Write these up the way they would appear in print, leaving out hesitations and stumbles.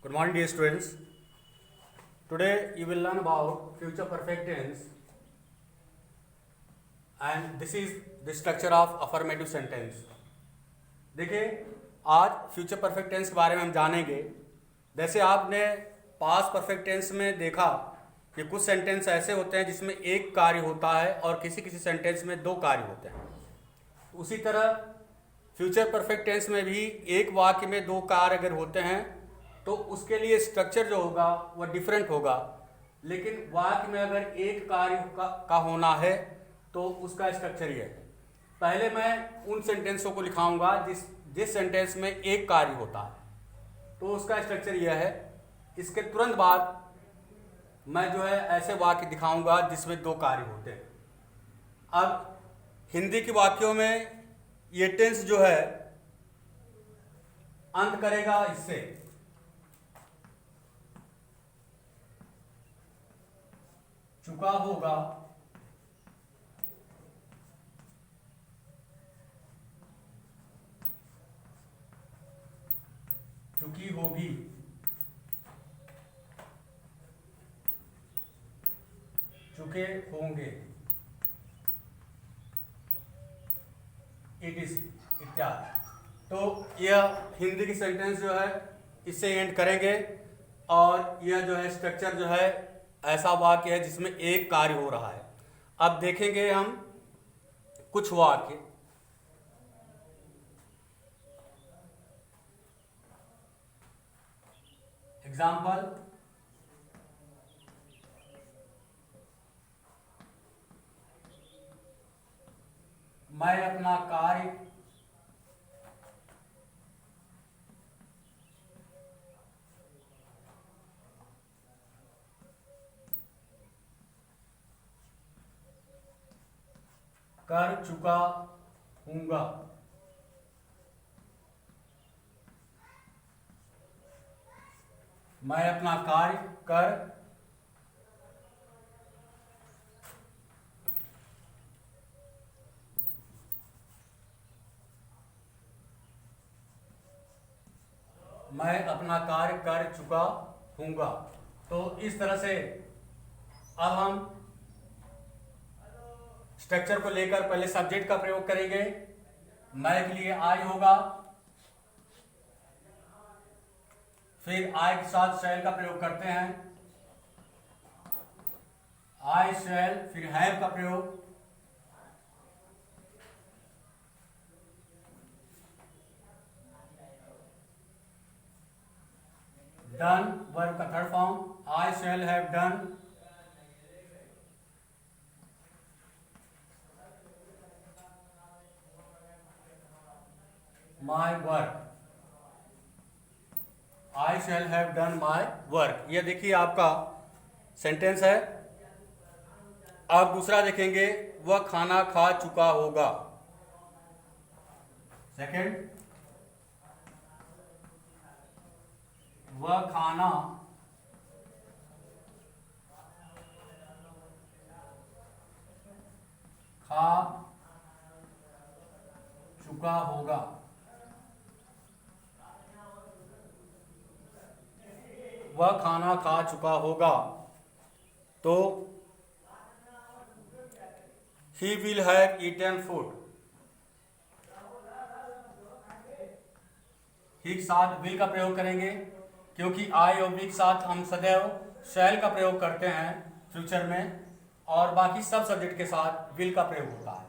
Good morning, dear students. Today you will learn about future perfect tense, and this is the structure of affirmative sentence. देखिए, आज future perfect tense के बारे में हम जानेंगे। जैसे आपने पास्ट परफेक्ट टेंस में देखा कि कुछ सेंटेंस ऐसे होते हैं जिसमें एक कार्य होता है और किसी किसी सेंटेंस में दो कार्य होते हैं। उसी तरह फ्यूचर परफेक्ट टेंस में भी एक वाक्य में दो कार्य अगर होते हैं तो उसके लिए स्ट्रक्चर जो होगा वह डिफरेंट होगा, लेकिन वाक्य में अगर एक कार्य का होना है तो उसका स्ट्रक्चर ये है। पहले मैं उन सेंटेंसों को लिखाऊंगा जिस सेंटेंस में एक कार्य होता है, तो उसका स्ट्रक्चर यह है। इसके तुरंत बाद मैं जो है ऐसे वाक्य दिखाऊंगा जिसमें दो कार्य होते हैं। अब हिंदी के वाक्यों में ये टेंस जो है अंत करेगा इससे, चुका होगा, चुकी होगी, चुके होंगे, etc इत्यादि। तो यह हिंदी की सेंटेंस जो है इससे एंड करेंगे, और यह जो है स्ट्रक्चर जो है ऐसा वाक्य है जिसमें एक कार्य हो रहा है। अब देखेंगे हम कुछ वाक्य। एग्जाम्पल, मैं अपना कार्य कर चुका हूँगा। मैं अपना कार्य कर मैं अपना कार्य कर चुका हूँगा। तो इस तरह से अब हम स्ट्रक्चर को लेकर पहले सब्जेक्ट का प्रयोग करेंगे। मैं के लिए आई होगा, फिर आई के साथ शैल का प्रयोग करते हैं, आई शैल, फिर हैव का प्रयोग, डन वर्ब का third form, I shall have done, my work, I shall have done my work. यह देखिए आपका सेंटेंस है। अब दूसरा देखेंगे, वह खाना खा चुका होगा। सेकंड, वह खाना खा चुका होगा। वह खाना खा चुका होगा। तो ही will have eaten food. He के साथ विल का प्रयोग करेंगे, क्योंकि आई और वी के साथ हम सदैव शैल का प्रयोग करते हैं फ्यूचर में, और बाकी सब सब्जेक्ट के साथ विल का प्रयोग होता है।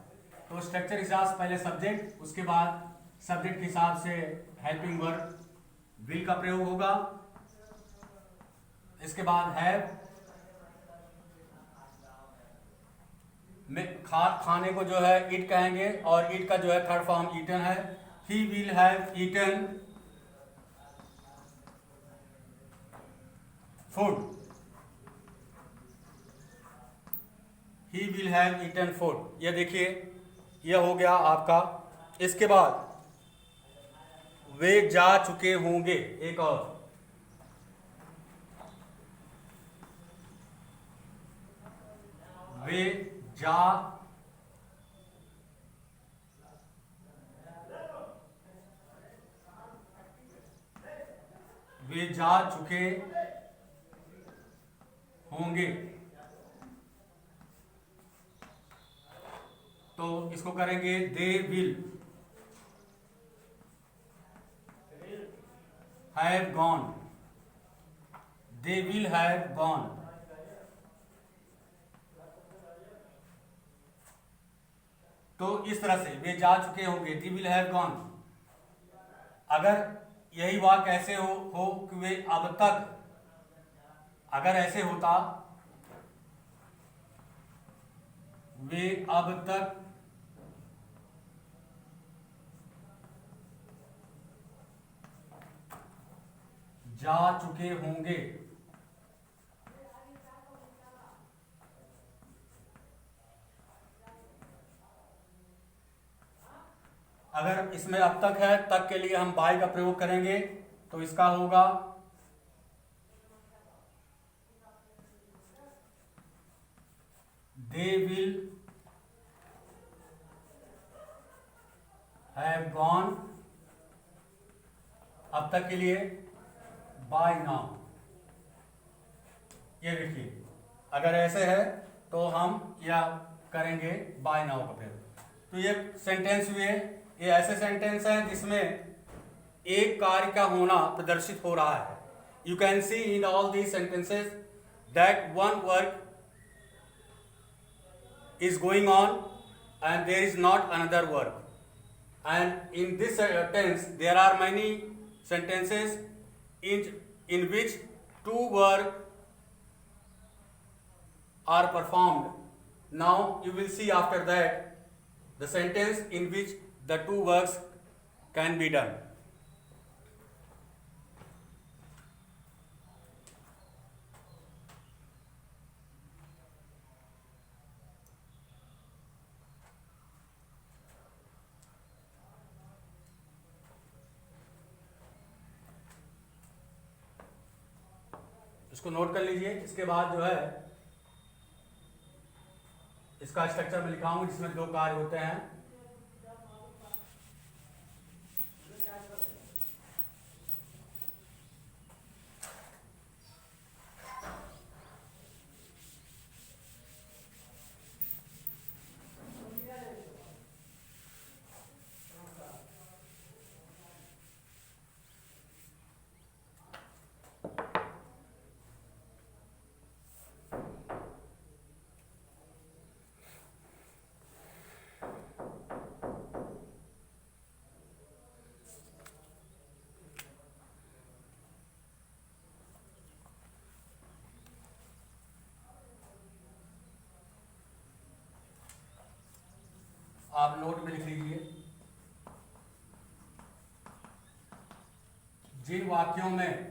तो स्ट्रक्चर के हिसाब से पहले सब्जेक्ट, उसके बाद सब्जेक्ट के हिसाब से हेल्पिंग वर्ब विल का प्रयोग होगा। इसके बाद हैव में खाने को जो है ईट कहेंगे, और ईट का जो है थर्ड फॉर्म ईटन है। He will have eaten food. He will have eaten food. यह देखिए, यह हो गया आपका। इसके बाद वे जा चुके होंगे, एक और, वे जा वे जा चुके होंगे। तो इसको करेंगे they will have gone. They will have gone. तो इस तरह से वे जा चुके होंगे, दे विल हैव गॉन। अगर यही वाक्य ऐसे हो कि वे अब तक, अगर ऐसे होता वे अब तक जा चुके होंगे, अगर इसमें अब तक है, तक के लिए हम बाय का प्रयोग करेंगे तो इसका होगा दे विल हैव गॉन, अब तक के लिए बाय नाउ। ये देखिए, अगर ऐसे है तो हम या करेंगे बाय नाउ का प्रयोग। तो ये सेंटेंस हुए, ये ऐसे सेंटेंस हैं जिसमें एक कार्य का होना प्रदर्शित हो रहा है। You can see in all these sentences that one work is going on and there is not another work. And in this tense there are many sentences in which two work are performed. Now you will see after that the sentence in which the two works can be done. इसको note कर लीजिए। इसके बाद जो है इसका structure में लिखा हूं जिसमें दो कार्य होते हैं। आप नोट में लिख लीजिए, जिन वाक्यों में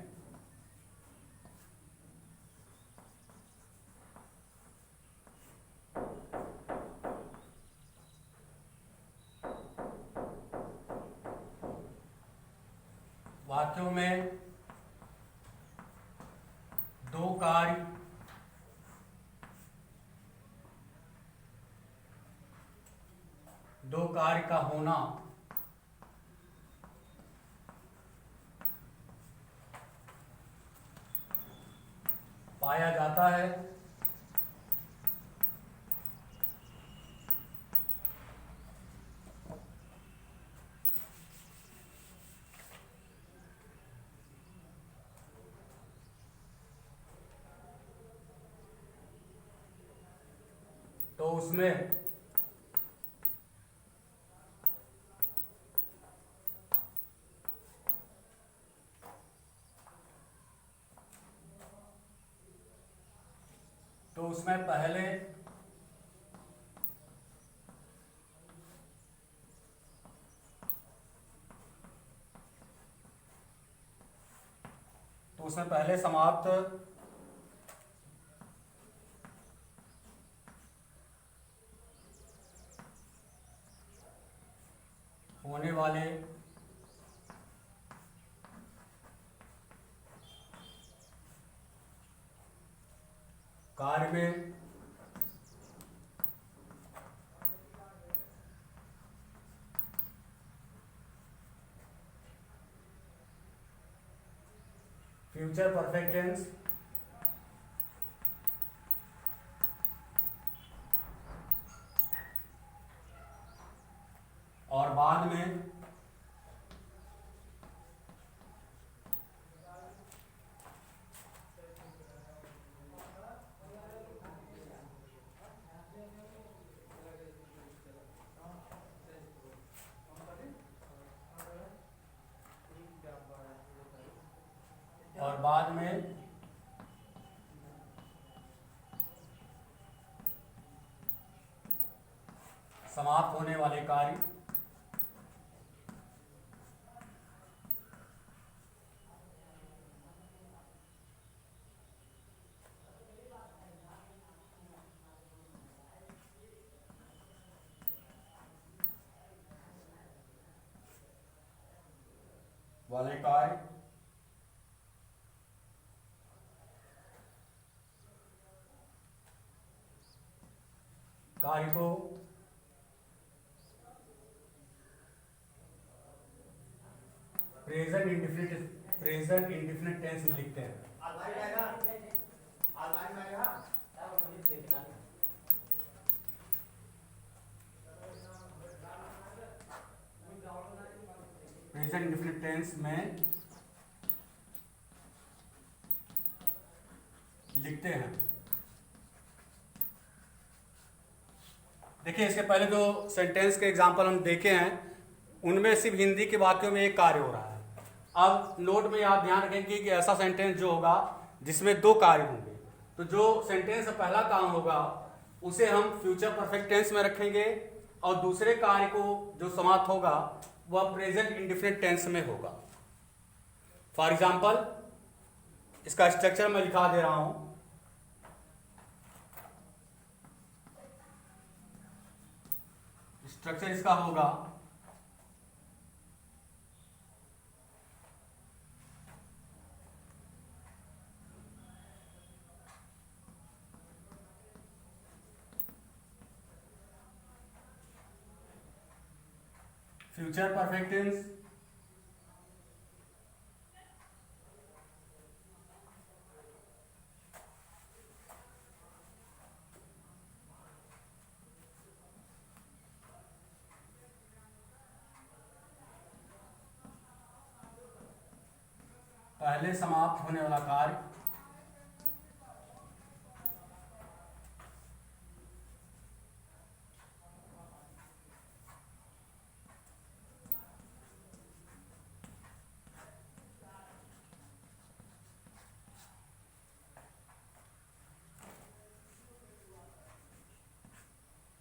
दो कार्य का होना पाया जाता है, तो उसमें पहले समाप्त होने वाले कार्य में फ्यूचर परफेक्ट टेंस और बाद में समाप्त होने वाले कार्य वाले कार्य कार्य को प्रेजेंट इंडेफिनिट टेंस में लिखते हैं। प्रेजेंट इंडेफिनिट टेंस में लिखते हैं। देखिए, इसके पहले जो सेंटेंस के एग्जाम्पल हम देखे हैं उनमें सिर्फ हिंदी के वाक्यों में एक कार्य हो रहा है। अब नोट में आप ध्यान रखेंगे कि ऐसा सेंटेंस जो होगा जिसमें दो कार्य होंगे, तो जो सेंटेंस का पहला काम होगा उसे हम फ्यूचर परफेक्ट टेंस में रखेंगे और दूसरे कार्य को जो समाप्त होगा वह प्रेजेंट इंडेफिनिट टेंस में होगा। फॉर एग्जाम्पल, इसका स्ट्रक्चर मैं लिखा दे रहा हूं। स्ट्रक्चर इसका होगा फ्यूचर परफेक्ट टेंस, पहले समाप्त होने वाला कार्य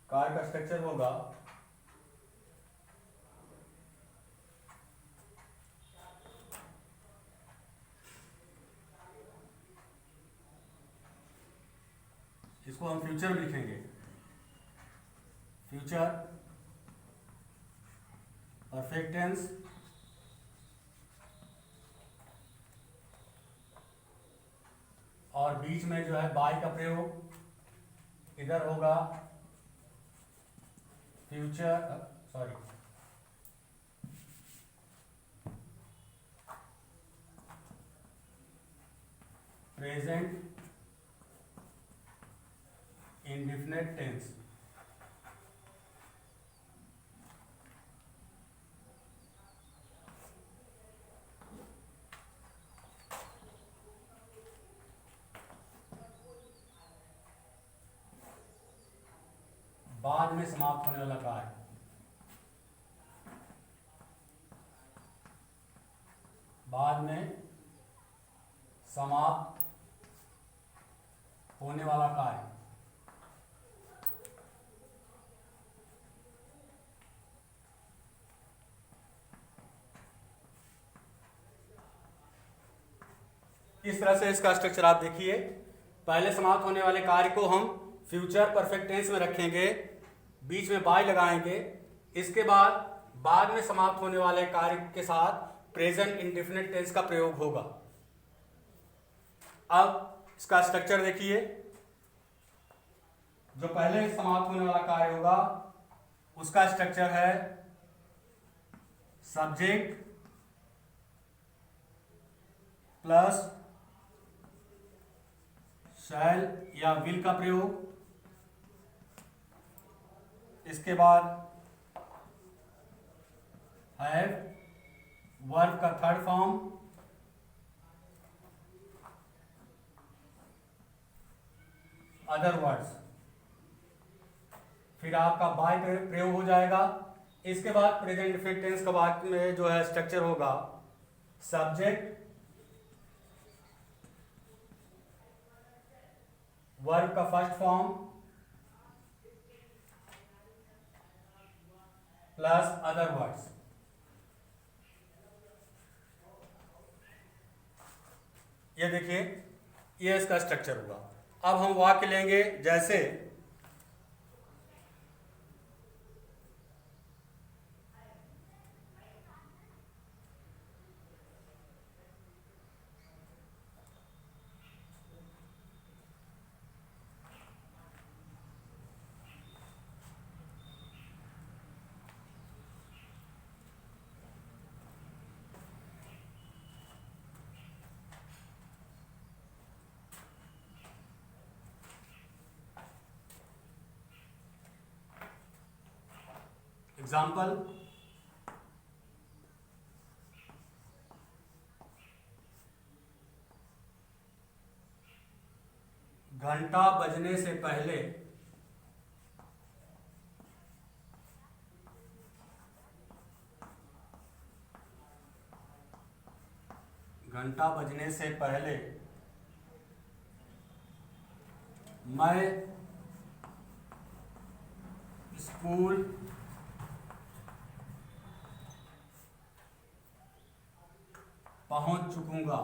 कार्य का स्ट्रक्चर होगा इसको हम फ्यूचर में लिखेंगे। फ्यूचर परफेक्ट टेंस और बीच में जो है बाय का प्रयोग, इधर होगा फ्यूचर प्रेजेंट इंडेफिनिट टेंस। बाद में समाप्त होने वाला कार्य बाद में समाप्त होने वाला कार्य इस तरह से इसका स्ट्रक्चर आप देखिए। पहले समाप्त होने वाले कार्य को हम फ्यूचर परफेक्ट टेंस में रखेंगे, बीच में बाय लगाएंगे, इसके बाद में समाप्त होने वाले कार्य के साथ प्रेजेंट इंडेफिनिट टेंस का प्रयोग होगा। अब इसका स्ट्रक्चर देखिए। जो पहले समाप्त होने वाला कार्य होगा उसका स्ट्रक्चर है सब्जेक्ट प्लस शैल या विल का प्रयोग, इसके बाद हैव, वर्ब का थर्ड फॉर्म, अदर वर्ड्स, फिर आपका बाय प्रयोग हो जाएगा। इसके बाद प्रेजेंट इंडेफिनिट टेंस का बाद में जो है स्ट्रक्चर होगा सब्जेक्ट, वर्ब का first form plus other words. ये देखिए, ये इसका स्ट्रक्चर होगा। अब हम वाक्य लेंगे, जैसे एग्जाम्पल, घंटा बजने से पहले मैं स्कूल पहुंच चुकूंगा।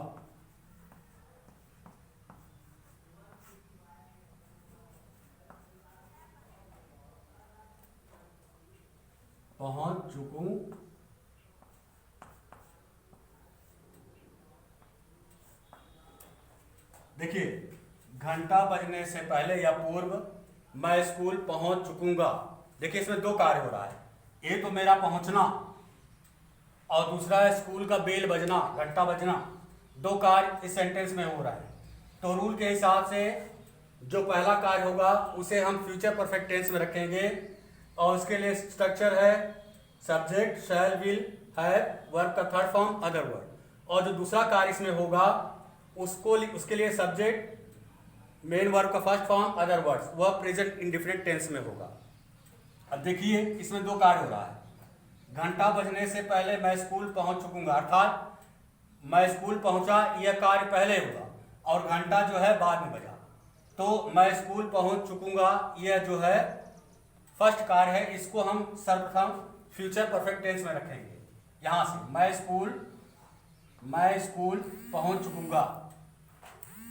पहुंच चुकूं, देखिए घंटा बजने से पहले या पूर्व मैं स्कूल पहुंच चुकूंगा। देखिए इसमें दो कार्य हो रहा है, ये तो मेरा पहुंचना और दूसरा है स्कूल का बेल बजना, घंटा बजना। दो कार्य इस सेंटेंस में हो रहा है। तो रूल के हिसाब से जो पहला कार्य होगा उसे हम फ्यूचर परफेक्ट टेंस में रखेंगे और उसके लिए स्ट्रक्चर है subject, shall, will, have, verb का थर्ड फॉर्म, अदर वर्ड। और जो दूसरा कार्य इसमें होगा उसके लिए सब्जेक्ट, मेन वर्ब का फर्स्ट फॉर्म, अदर वर्ड्स, वह प्रेजेंट इंडेफिनिट टेंस में होगा। अब देखिए इसमें दो कार्य हो रहा है। घंटा बजने से पहले मैं स्कूल पहुंच चुकूंगा, अर्थात मैं स्कूल पहुंचा, यह कार्य पहले होगा और घंटा जो है बाद में बजा। तो मैं स्कूल पहुंच चुकूंगा, यह जो है फर्स्ट कार्य है। इसको हम सर्वप्रथम फ्यूचर परफेक्ट टेंस में रखेंगे। यहां से मैं स्कूल पहुंच चुकूंगा,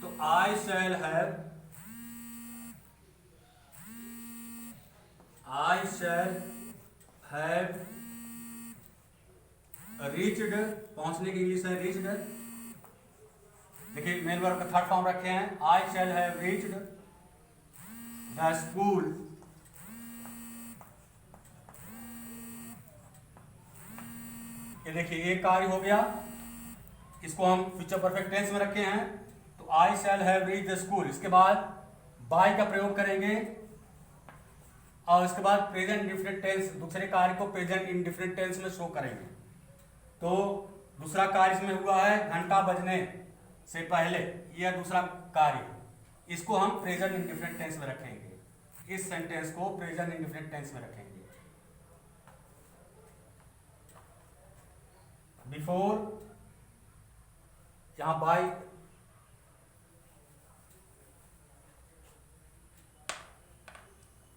तो आई शैल हैव रीच्ड, पहुंचने की इंग्लिश है रीच्ड। देखिए मेन वर्ब का थर्ड फॉर्म रखे हैं, I shall have reached the school. ये देखिए ये कार्य हो गया, इसको हम फ्यूचर परफेक्ट टेंस में रखे हैं। तो I shall have reached the school, इसके बाद बाय का प्रयोग करेंगे और इसके बाद प्रेजेंट इंडेफिनिट टेंस, दूसरे कार्य को प्रेजेंट इंडेफिनिट टेंस में शो करेंगे। तो दूसरा कार्य इसमें हुआ है घंटा बजने से पहले, यह दूसरा कार्य, इसको हम प्रेजेंट इंडेफिनिट टेंस में रखेंगे। इस सेंटेंस को प्रेजेंट इंडेफिनिट टेंस में रखेंगे। बिफोर, यहां बाय,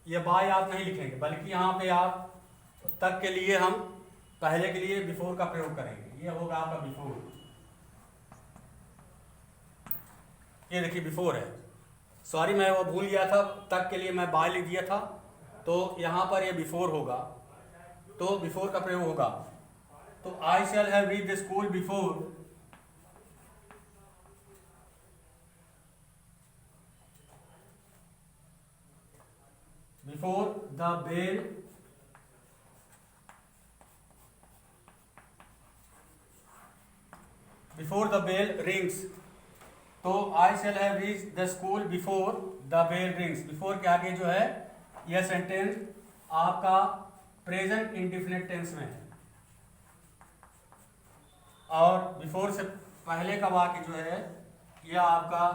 ये बाय आप नहीं लिखेंगे, बल्कि यहां पे आप तक के लिए हम पहले के लिए बिफोर का प्रयोग करेंगे। ये होगा आपका बिफोर। ये देखिए बिफोर है, सॉरी मैं वो भूल गया था, तक के लिए मैं बाय लिख दिया था, तो यहां पर ये बिफोर होगा, तो बिफोर का प्रयोग होगा। तो I shall have reached the school before the bell rings. तो I shall have reach the school before the bell rings. Before के आगे जो है यह सेंटेंस आपका प्रेजेंट इंडिफिनिट टेंस में है, और बिफोर से पहले का वाक्य जो है यह आपका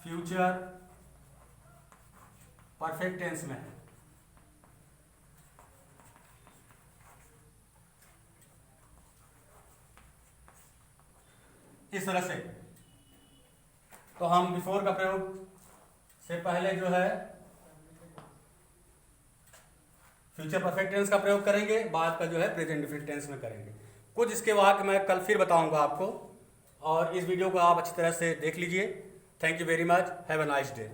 फ्यूचर परफेक्ट टेंस में है। इस तरह से तो हम बिफोर का प्रयोग से पहले जो है फ्यूचर परफेक्ट टेंस का प्रयोग करेंगे, बाद का जो है प्रेजेंट इंडेफिनिट टेंस में करेंगे। कुछ इसके वाक्य मैं कल फिर बताऊंगा आपको, और इस वीडियो को आप अच्छी तरह से देख लीजिए। Thank you very much, have a nice day.